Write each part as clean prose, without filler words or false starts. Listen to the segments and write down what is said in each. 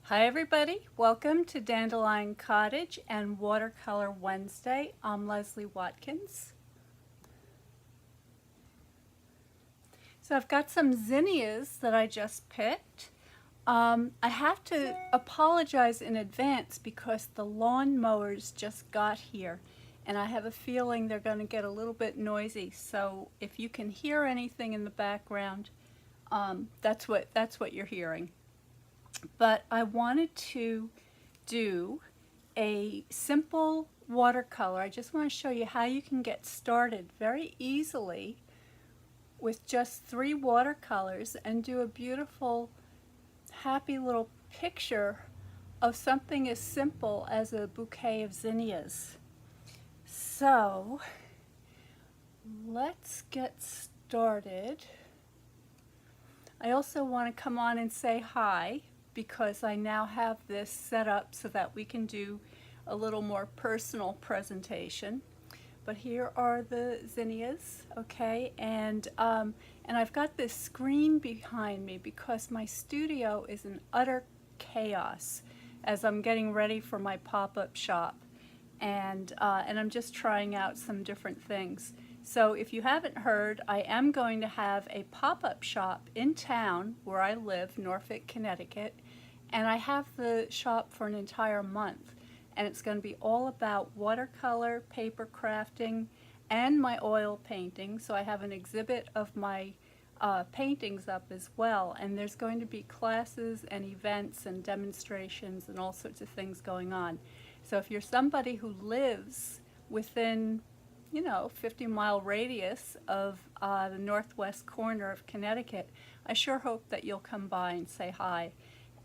Hi everybody, welcome to Dandelion Cottage and Watercolor Wednesday. I'm Leslie Watkins. So I've got some zinnias that I just picked. I have to apologize in advance because the lawn mowers just got here and I have a feeling they're going to get a little bit noisy. So if you can hear anything in the background, that's what you're hearing. But I wanted to do a simple watercolor. I just want to show you how you can get started very easily with just 3 watercolors and do a beautiful, happy little picture of something as simple as a bouquet of zinnias. So let's get started. I also want to come on and say hi because I now have this set up so that we can do a little more personal presentation. But here are the zinnias, okay, and I've got this screen behind me because my studio is in utter chaos as I'm getting ready for my pop-up shop, and I'm just trying out some different things. So if you haven't heard, I am going to have a pop-up shop in town where I live, Norfolk, Connecticut, and I have the shop for an entire month. And it's going to be all about watercolor, paper crafting, and my oil painting. So I have an exhibit of my paintings up as well. And there's going to be classes and events and demonstrations and all sorts of things going on. So if you're somebody who lives within 50-mile radius of the northwest corner of Connecticut, I sure hope that you'll come by and say hi.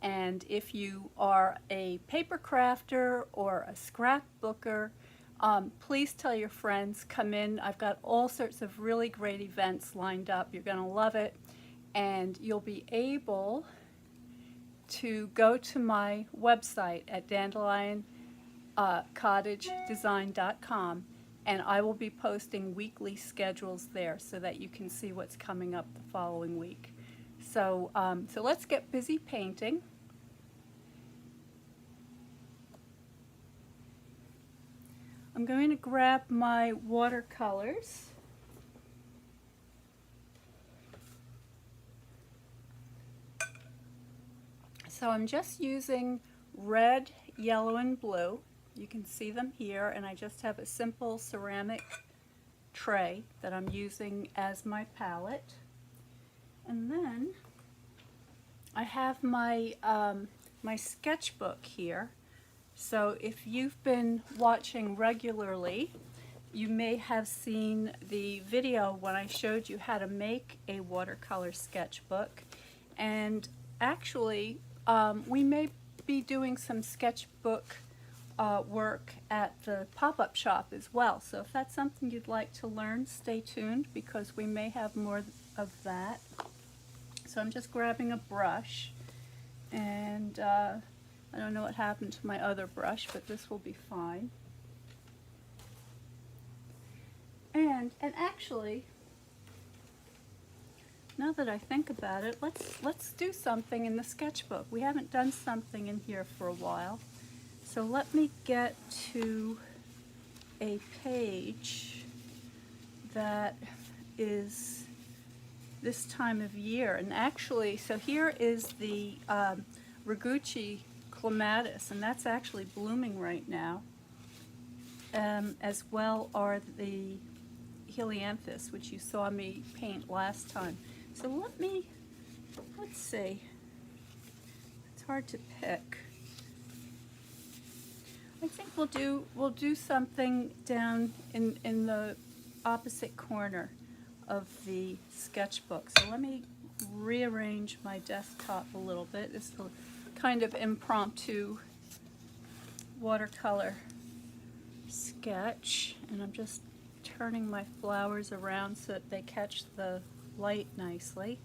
And if you are a paper crafter or a scrapbooker, please tell your friends, come in. I've got all sorts of really great events lined up. You're going to love it. And you'll be able to go to my website at dandelioncottagedesign.com. And I will be posting weekly schedules there so that you can see what's coming up the following week. So let's get busy painting. I'm going to grab my watercolors. So I'm just using red, yellow, and blue. You can see them here, and I just have a simple ceramic tray that I'm using as my palette. And then I have my my sketchbook here. So if you've been watching regularly, you may have seen the video when I showed you how to make a watercolor sketchbook. And actually, we may be doing some sketchbook work at the pop-up shop as well. So if that's something you'd like to learn, stay tuned because we may have more of that. So I'm just grabbing a brush, and I don't know what happened to my other brush, but this will be fine. And actually, now that I think about it, let's do something in the sketchbook. We haven't done something in here for a while. So let me get to a page that is this time of year. And actually, so here is the Rigucci clematis, and that's actually blooming right now. As well are the helianthus, which you saw me paint last time. So let's see. It's hard to pick. I think we'll do something down in the opposite corner of the sketchbook. So let me rearrange my desktop a little bit. This is a kind of impromptu watercolor sketch, and I'm just turning my flowers around so that they catch the light nicely.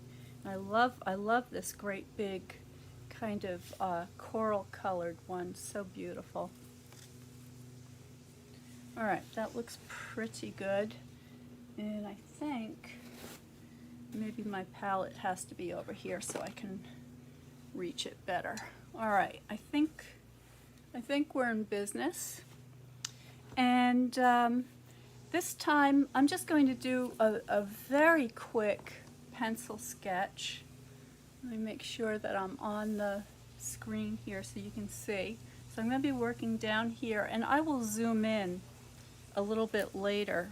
I love this great big kind of coral colored one, so beautiful. All right, that looks pretty good, and I think maybe my palette has to be over here so I can reach it better. All right, I think we're in business. And this time I'm just going to do a very quick pencil sketch. Let me make sure that I'm on the screen here so you can see. So I'm going to be working down here, and I will zoom in a little bit later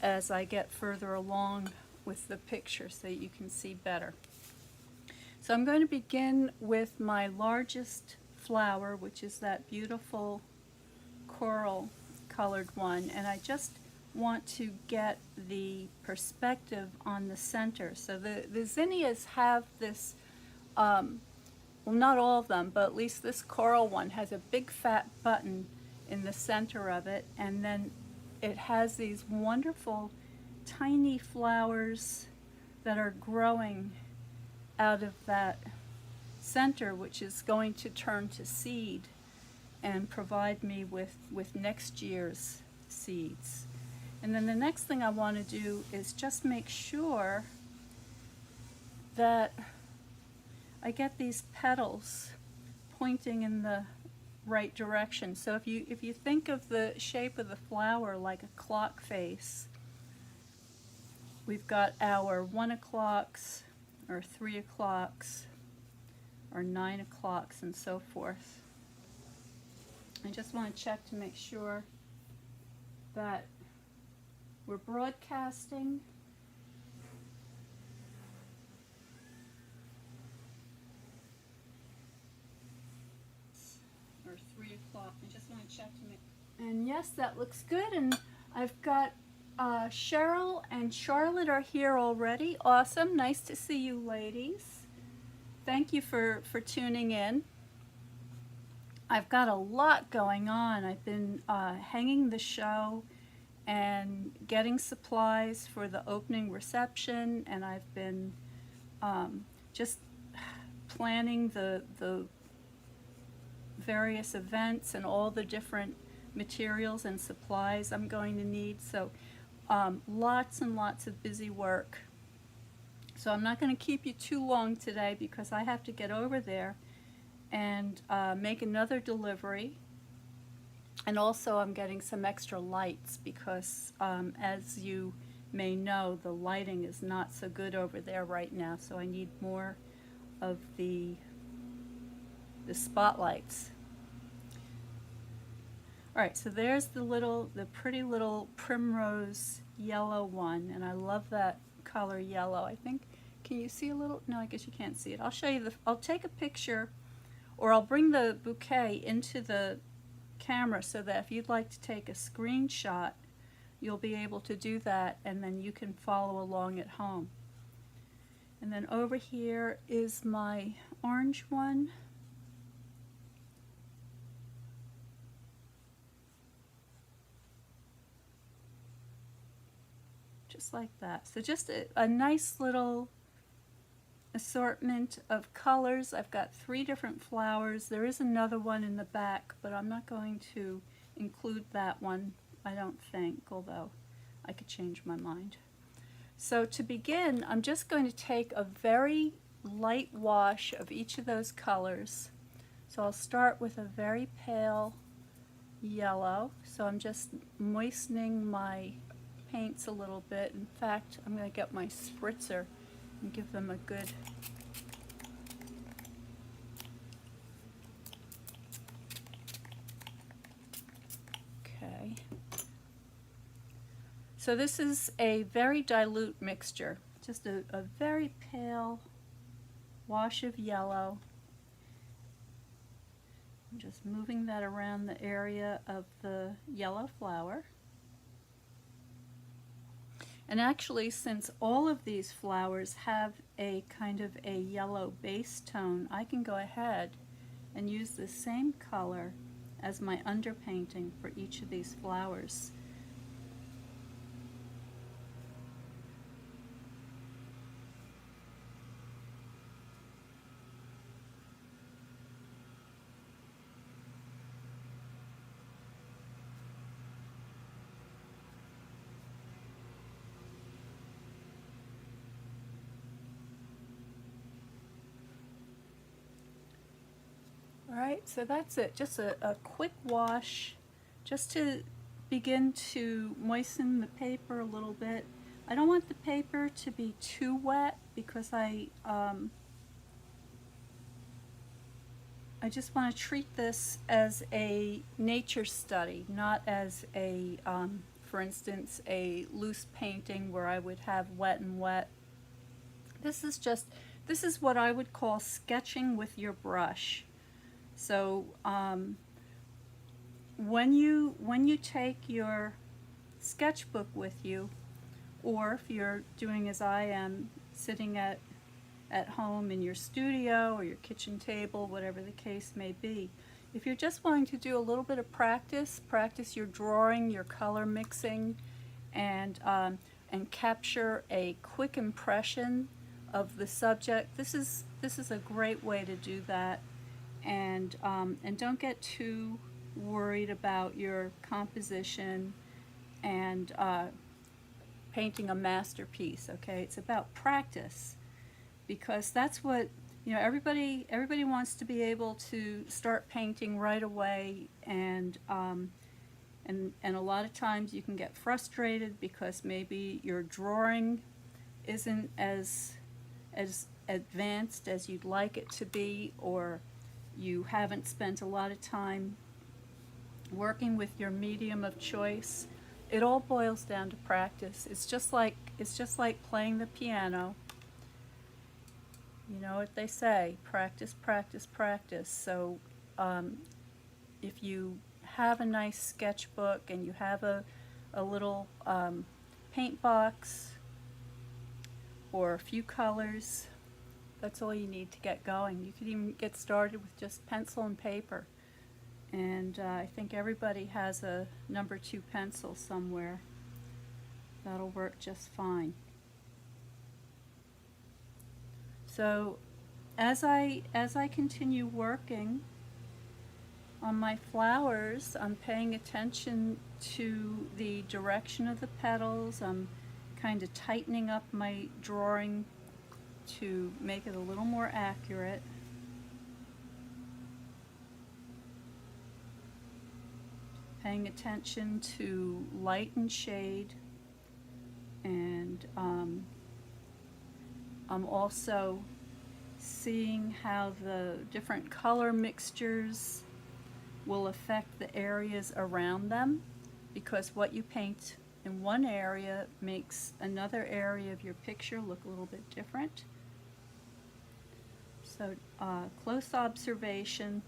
as I get further along with the picture so you can see better. So I'm going to begin with my largest flower, which is that beautiful coral colored one, and I just want to get the perspective on the center. So the zinnias have this, well, not all of them, but at least this coral one has a big fat button in the center of it, and then it has these wonderful tiny flowers that are growing out of that center, which is going to turn to seed and provide me with next year's seeds. And then the next thing I want to do is just make sure that I get these petals pointing in the right direction. So if you think of the shape of the flower like a clock face, we've got our 1 o'clocks, or 3 o'clocks, or 9 o'clocks, and so forth. I just want to check to make sure that we're broadcasting. Or 3 o'clock. I just want to check to make. And yes, that looks good. And I've got Cheryl and Charlotte are here already. Awesome. Nice to see you ladies. Thank you for tuning in. I've got a lot going on. I've been hanging the show and getting supplies for the opening reception, and I've been just planning the various events and all the different materials and supplies I'm going to need. So lots and lots of busy work. So I'm not going to keep you too long today because I have to get over there and make another delivery. And also I'm getting some extra lights because as you may know, the lighting is not so good over there right now, so I need more of the spotlights. Alright, so there's the pretty little primrose yellow one, and I love that color yellow. I think, can you see a little? No, I guess you can't see it. I'll show you I'll take a picture, or I'll bring the bouquet into the camera so that if you'd like to take a screenshot, you'll be able to do that, and then you can follow along at home. And then over here is my orange one. Just like that. So just a nice little assortment of colors. I've got 3 different flowers. There is another one in the back, but I'm not going to include that one, I don't think, although I could change my mind. So to begin, I'm just going to take a very light wash of each of those colors. So I'll start with a very pale yellow. So I'm just moistening my paints a little bit. In fact, I'm going to get my spritzer and give them a good okay. So this is a very dilute mixture, just a very pale wash of yellow. I'm just moving that around the area of the yellow flower. And actually, since all of these flowers have a kind of a yellow base tone, I can go ahead and use the same color as my underpainting for each of these flowers. Alright, so that's it. Just a quick wash just to begin to moisten the paper a little bit. I don't want the paper to be too wet because I just want to treat this as a nature study, not as a, for instance, a loose painting where I would have wet and wet. This is what I would call sketching with your brush. So when you take your sketchbook with you, or if you're doing as I am, sitting at home in your studio or your kitchen table, whatever the case may be, if you're just wanting to do a little bit of practice your drawing, your color mixing, and capture a quick impression of the subject, this is a great way to do that. And don't get too worried about your composition and painting a masterpiece. Okay, it's about practice, because that's what, you know, everybody wants to be able to start painting right away, and a lot of times you can get frustrated because maybe your drawing isn't as advanced as you'd like it to be, or you haven't spent a lot of time working with your medium of choice. It all boils down to practice. It's just like playing the piano. You know what they say, practice, practice, practice. So if you have a nice sketchbook and you have a little paint box or a few colors, that's all you need to get going. You could even get started with just pencil and paper. And I think everybody has a number 2 pencil somewhere. That'll work just fine. So as I continue working on my flowers, I'm paying attention to the direction of the petals. I'm kind of tightening up my drawing to make it a little more accurate. Paying attention to light and shade, and I'm also seeing how the different color mixtures will affect the areas around them, because what you paint in one area makes another area of your picture look a little bit different. So close observation.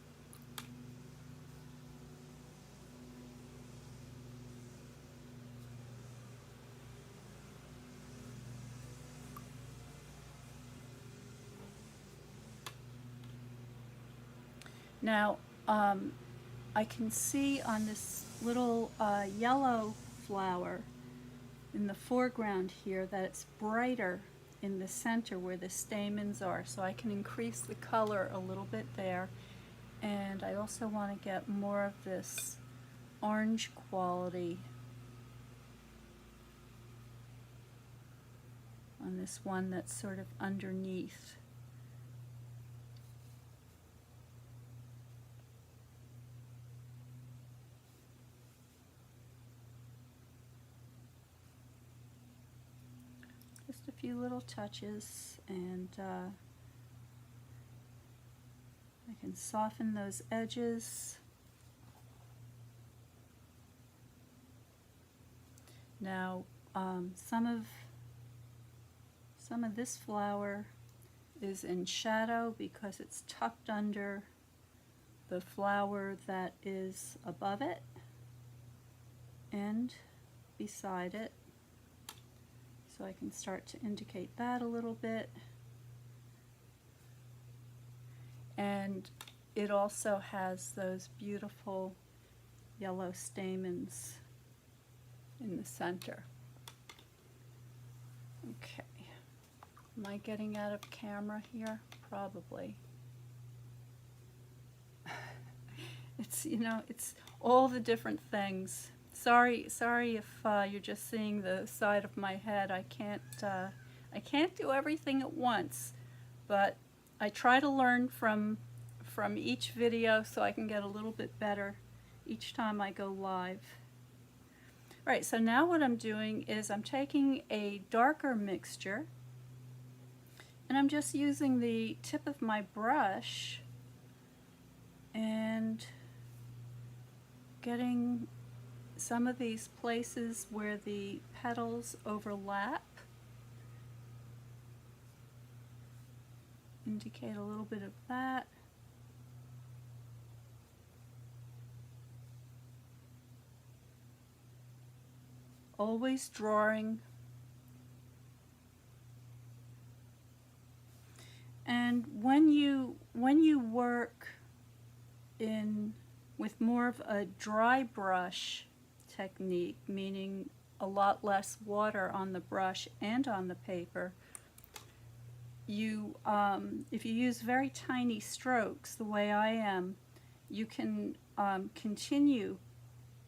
Now, I can see on this little yellow flower in the foreground here that it's brighter in the center where the stamens are, so I can increase the color a little bit there. And I also want to get more of this orange quality on this one that's sort of underneath. Just a few little touches, and I can soften those edges. Now, some of this flower is in shadow because it's tucked under the flower that is above it and beside it. So I can start to indicate that a little bit. And it also has those beautiful yellow stamens in the center. Okay. Am I getting out of camera here? Probably. It's, you know, it's all the different things. Sorry if you're just seeing the side of my head. I can't do everything at once, but I try to learn from from each video so I can get a little bit better each time I go live. All right, so now what I'm doing is I'm taking a darker mixture and I'm just using the tip of my brush and getting some of these places where the petals overlap. Indicate a little bit of that. Always drawing. And when you work with more of a dry brush technique, meaning a lot less water on the brush and on the paper, if you use very tiny strokes the way I am, you can continue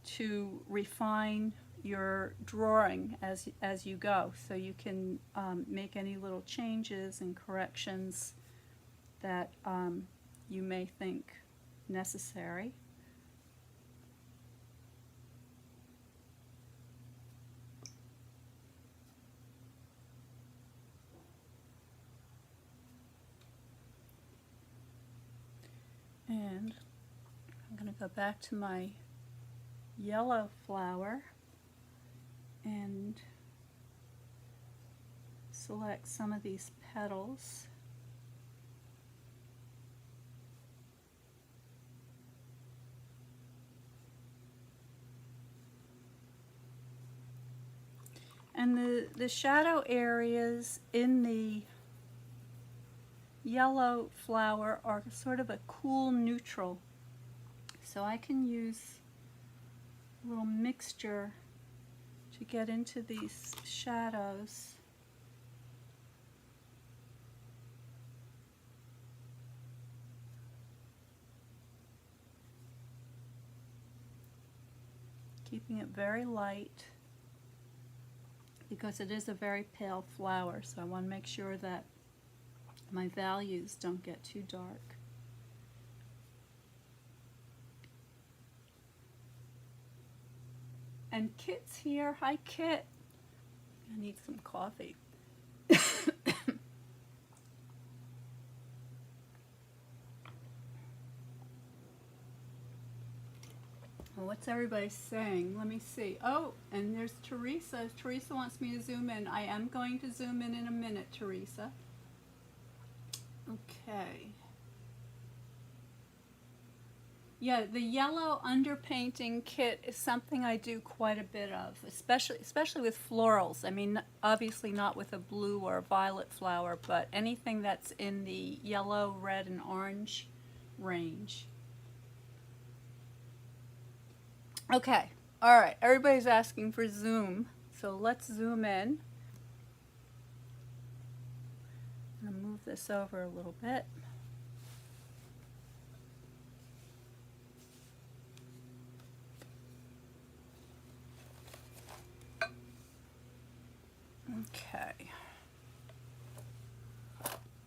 to refine your drawing as you go, so you can make any little changes and corrections that you may think necessary. And I'm going to go back to my yellow flower and select some of these petals. And the shadow areas in the yellow flower are sort of a cool neutral. So I can use a little mixture to get into these shadows. Keeping it very light because it is a very pale flower, so I want to make sure that my values don't get too dark. And Kit's here. Hi, Kit. I need some coffee. Well, what's everybody saying? Let me see. Oh, and there's Teresa. Teresa wants me to zoom in. I am going to zoom in a minute, Teresa. Okay. Yeah, the yellow underpainting kit is something I do quite a bit of, especially with florals. I mean, obviously not with a blue or a violet flower, but anything that's in the yellow, red, and orange range. Okay, all right, everybody's asking for zoom, so let's zoom in. I'm gonna move this over a little bit. Okay,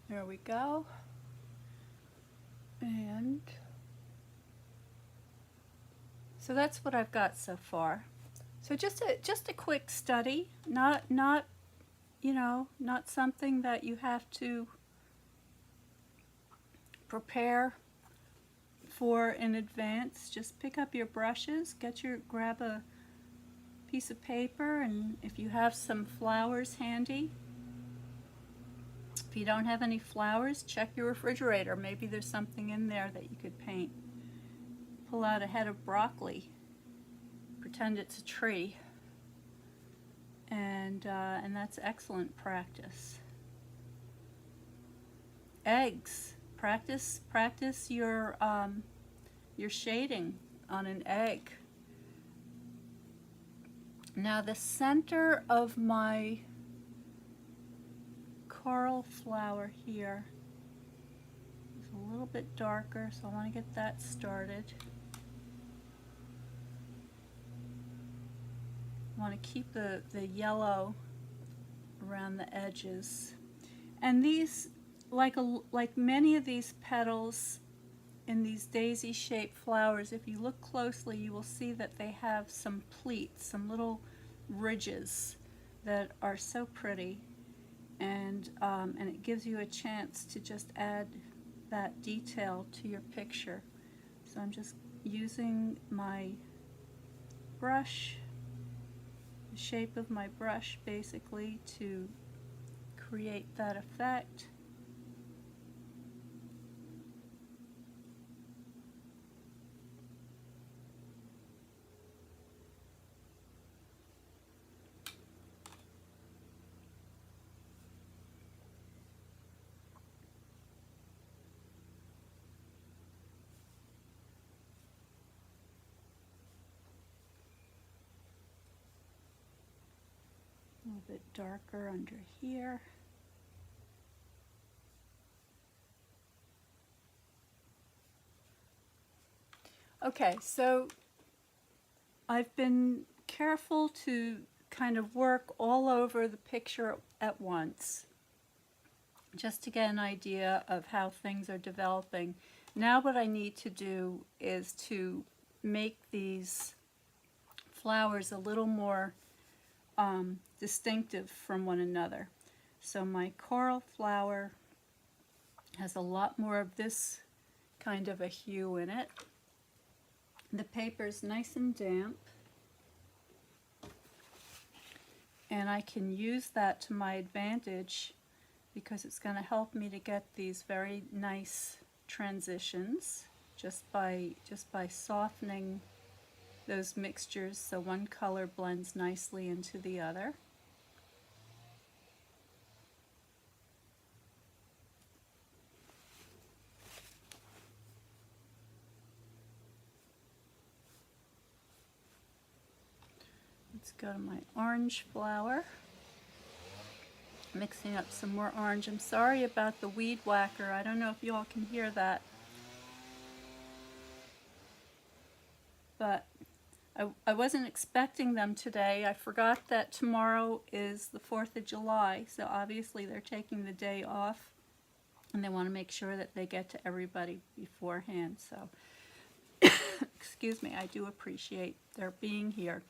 there we go. And so that's what I've got so far. So just a quick study, not you know, not something that you have to prepare for in advance. Just pick up your brushes, grab a piece of paper, and if you have some flowers handy. If you don't have any flowers, check your refrigerator. Maybe there's something in there that you could paint. Pull out a head of broccoli, pretend it's a tree, and that's excellent practice. Eggs. Practice your shading on an egg. Now the center of my coral flower here is a little bit darker, so I want to get that started. I want to keep the yellow around the edges. And these, like many of these petals, in these daisy-shaped flowers, if you look closely, you will see that they have some pleats, some little ridges that are so pretty, and it gives you a chance to just add that detail to your picture. So I'm just using my brush, the shape of my brush basically, to create that effect. A little bit darker under here. Okay, so I've been careful to kind of work all over the picture at once, just to get an idea of how things are developing. Now what I need to do is to make these flowers a little more distinctive from one another. So my coral flower has a lot more of this kind of a hue in it. The paper's nice and damp, and I can use that to my advantage because it's going to help me to get these very nice transitions just by softening those mixtures so one color blends nicely into the other. Let's go to my orange flower. Mixing up some more orange. I'm sorry about the weed whacker. I don't know if you all can hear that. But I wasn't expecting them today. I forgot that tomorrow is the 4th of July, so obviously they're taking the day off, and they want to make sure that they get to everybody beforehand. So, excuse me, I do appreciate their being here.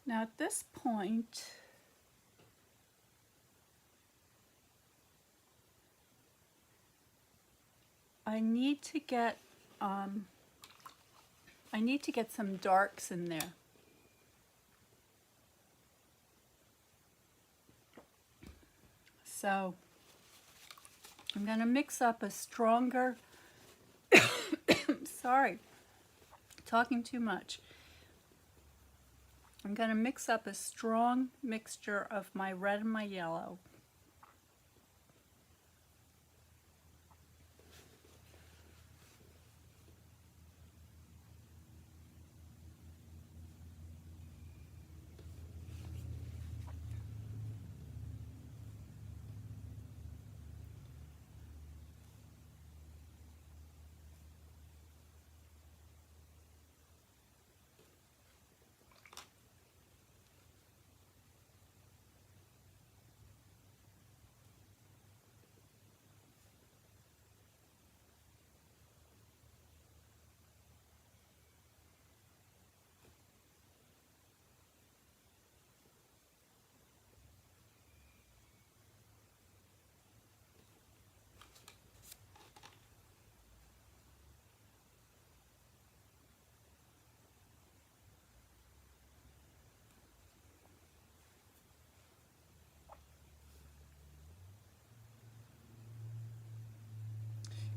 Now at this point, I need to get some darks in there. So I'm going to mix up a stronger, sorry, talking too much. I'm going to mix up a strong mixture of my red and my yellow.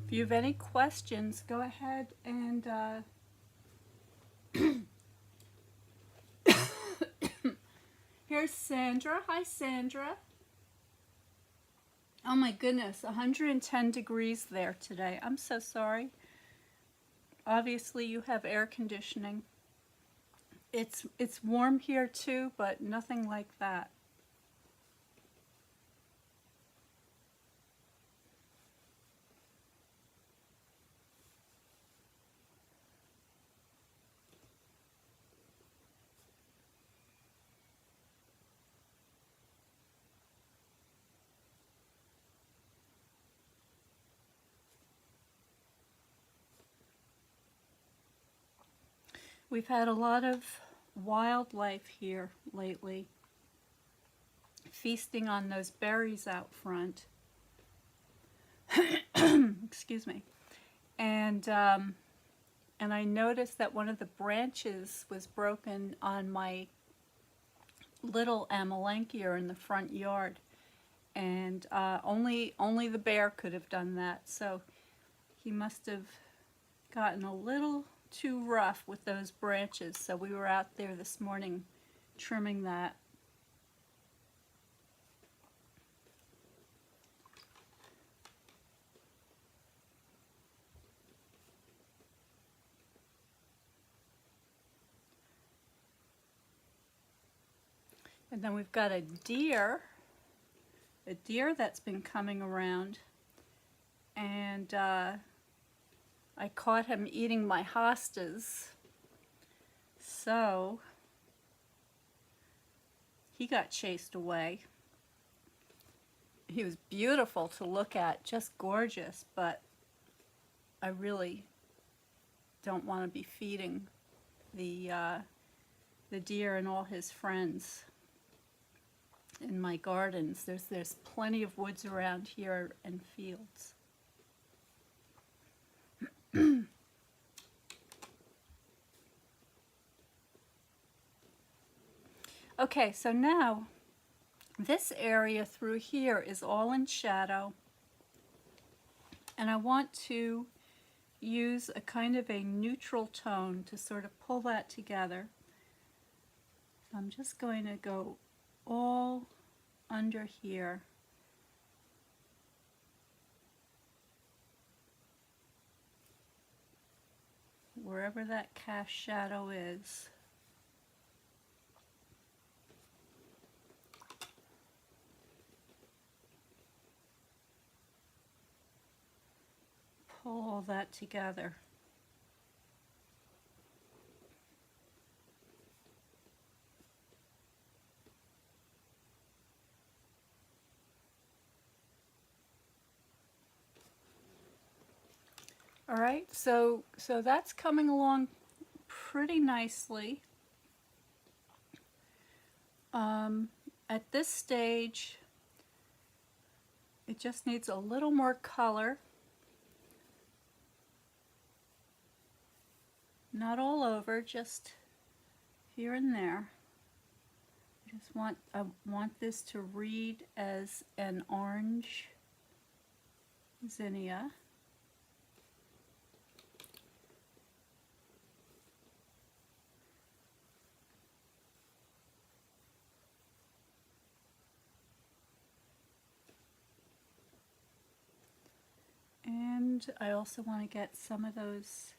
If you have any questions, go ahead and here's Sandra. Hi, Sandra. Oh my goodness, 110 degrees there today. I'm so sorry. Obviously you have air conditioning. It's warm here too, but nothing like that. We've had a lot of wildlife here lately, feasting on those berries out front. Excuse me. And I noticed that one of the branches was broken on my little amelanchier in the front yard, and only the bear could have done that. So he must have gotten a little too rough with those branches. So we were out there this morning trimming that. And then we've got a deer that's been coming around, and I caught him eating my hostas, so he got chased away. He was beautiful to look at, just gorgeous, but I really don't want to be feeding the deer and all his friends in my gardens. There's plenty of woods around here and fields. Okay, so now this area through here is all in shadow, and I want to use a kind of a neutral tone to sort of pull that together. So I'm just going to go all under here. Wherever that cast shadow is. Pull all that together. All right, so that's coming along pretty nicely. At this stage, it just needs a little more color. Not all over, just here and there. I want this to read as an orange zinnia. And I also want to get some of those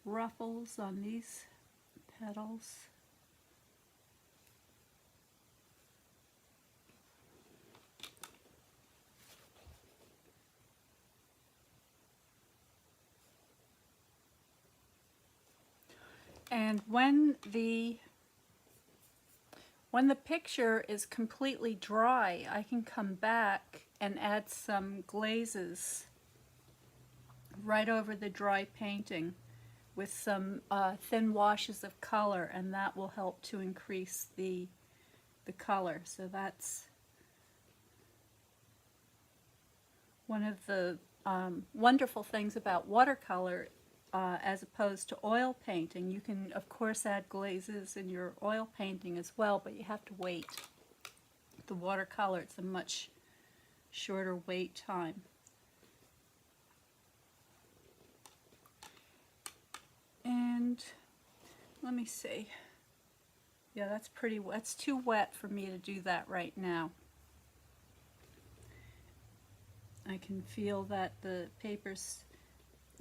ruffles on these petals. And when the picture is completely dry, I can come back and add some glazes right over the dry painting with some thin washes of color, and that will help to increase the color. So that's one of the wonderful things about watercolor as opposed to oil painting. You can of course add glazes in your oil painting as well, but you have to wait. The watercolor, it's a much shorter wait time. And let me see. Yeah, that's too wet for me to do that right now. I can feel that the paper's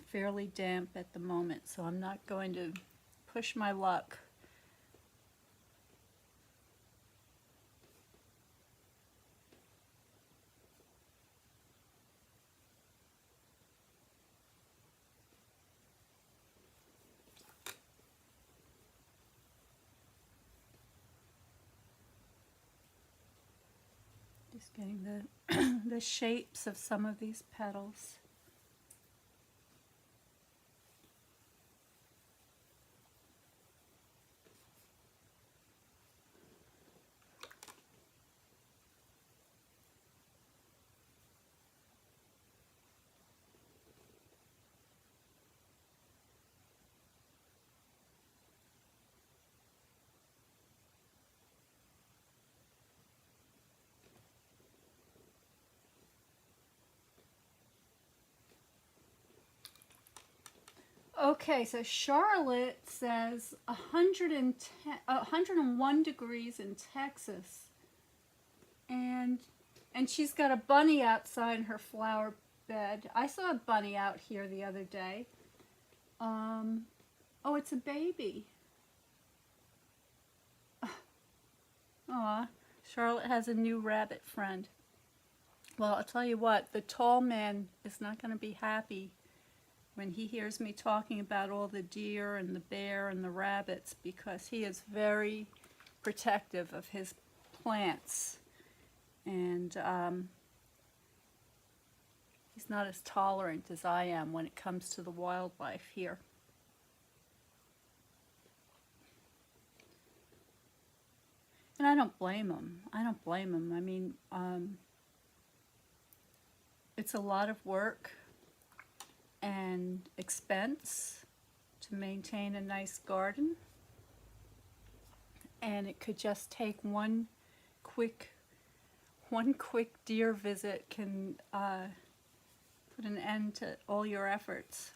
fairly damp at the moment, so I'm not going to push my luck. Just getting the shapes of some of these petals. Okay, so Charlotte says 101 degrees in Texas. And she's got a bunny outside her flower bed. I saw a bunny out here the other day. Oh, it's a baby. Aw, Charlotte has a new rabbit friend. Well, I'll tell you what, the tall man is not going to be happy when he hears me talking about all the deer and the bear and the rabbits, because he is very protective of his plants. And he's not as tolerant as I am when it comes to the wildlife here. And I don't blame him. I don't blame him. I mean, it's a lot of work and expense to maintain a nice garden. And it could just take one quick deer visit can put an end to all your efforts.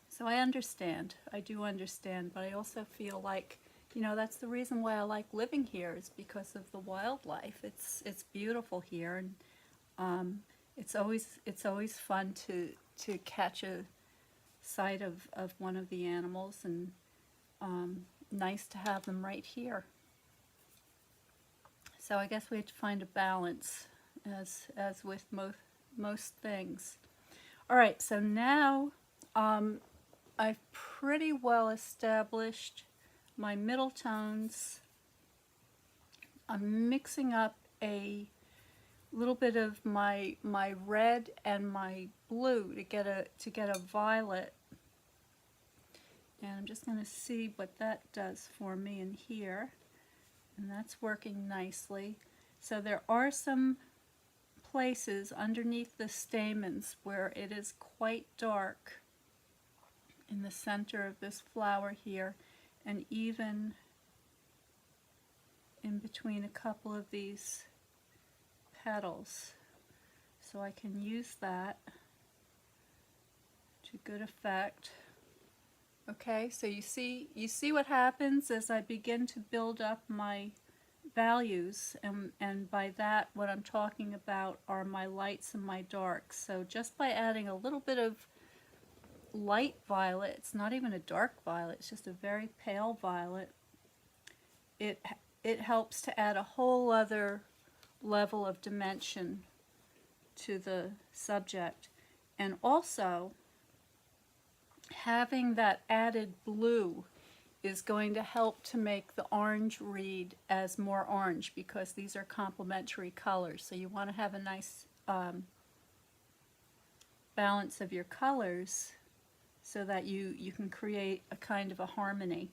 So I understand. I do understand, but I also feel like, you know, that's the reason why I like living here, is because of the wildlife. It's beautiful here, and it's always fun to catch a sight of one of the animals, and nice to have them right here. So I guess we have to find a balance, as with most things. All right, so now I've pretty well established my middle tones. I'm mixing up a little bit of my red and my blue to get a violet. And I'm just going to see what that does for me in here. And that's working nicely. So there are some places underneath the stamens where it is quite dark in the center of this flower here, and even in between a couple of these petals. So I can use that to good effect. Okay, so you see what happens as I begin to build up my values, and by that what I'm talking about are my lights and my darks. So just by adding a little bit of light violet, it's not even a dark violet, it's just a very pale violet, it helps to add a whole other level of dimension to the subject. And also, having that added blue is going to help to make the orange read as more orange, because these are complementary colors. So you want to have a nice balance of your colors so that you can create a kind of a harmony.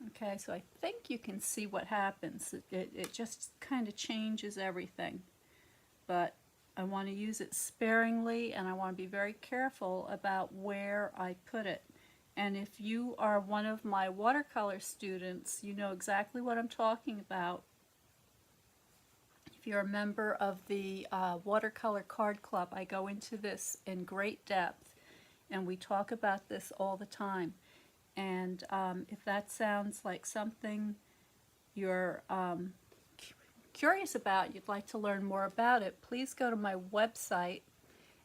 Okay, so I think you can see what happens. It just kind of changes everything. But I want to use it sparingly, and I want to be very careful about where I put it. And if you are one of my watercolor students, you know exactly what I'm talking about. If you're a member of the Watercolor Card Club, I go into this in great depth, and we talk about this all the time. And if that sounds like something you're curious about, you'd like to learn more about it, please go to my website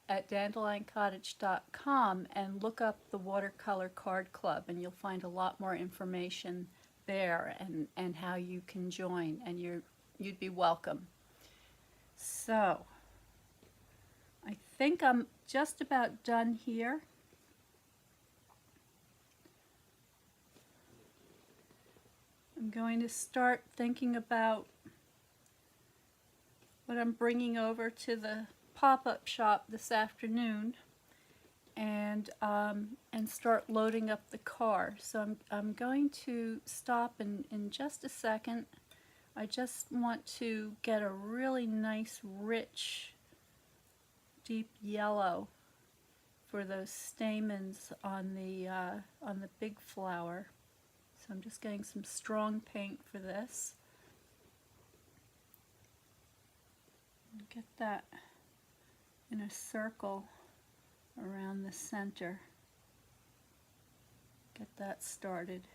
at dandelioncottage.com and look up the Watercolor Card Club, and you'll find a lot more information there, and how you can join, and you'd be welcome. So I think I'm just about done here. I'm going to start thinking about what I'm bringing over to the pop-up shop this afternoon, and start loading up the car. So I'm going to stop in just a second. I just want to get a really nice, rich, deep yellow for those stamens on the big flower. So I'm just getting some strong paint for this. Get that in a circle around the center. Get that started.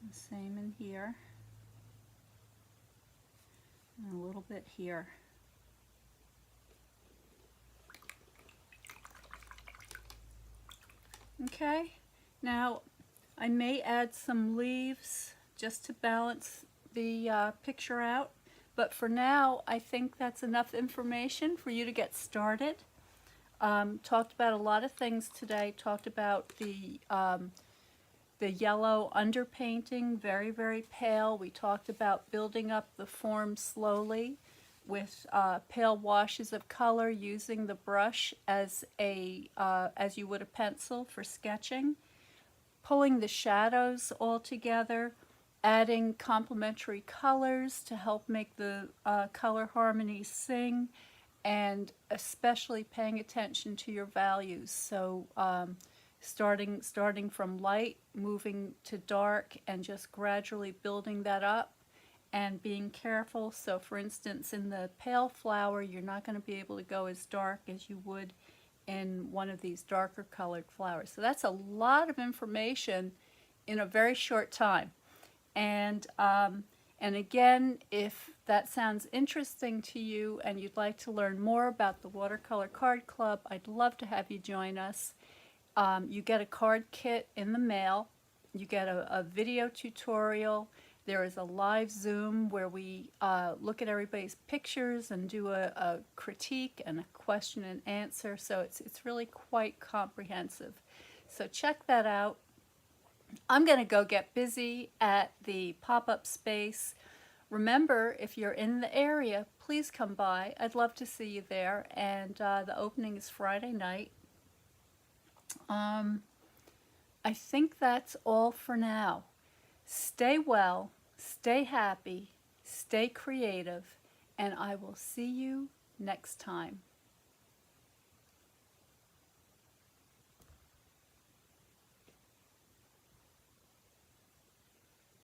And same in here. And a little bit here. Okay, now I may add some leaves just to balance the picture out, but for now I think that's enough information for you to get started. Talked about a lot of things today. Talked about the yellow underpainting, very, very pale. We talked about building up the form slowly with pale washes of color, using the brush as as you would a pencil for sketching, pulling the shadows all together, adding complementary colors to help make the color harmonies sing, and especially paying attention to your values. So starting from light, moving to dark, and just gradually building that up and being careful. So for instance, in the pale flower, you're not going to be able to go as dark as you would in one of these darker colored flowers. So that's a lot of information in a very short time. And again, if that sounds interesting to you and you'd like to learn more about the Watercolor Card Club, I'd love to have you join us. You get a card kit in the mail. You get a video tutorial. There is a live Zoom where we look at everybody's pictures and do a critique and a question and answer. So it's really quite comprehensive. So check that out. I'm going to go get busy at the pop-up space. Remember, if you're in the area, please come by. I'd love to see you there. And the opening is Friday night. I think that's all for now. Stay well, stay happy, stay creative, and I will see you next time.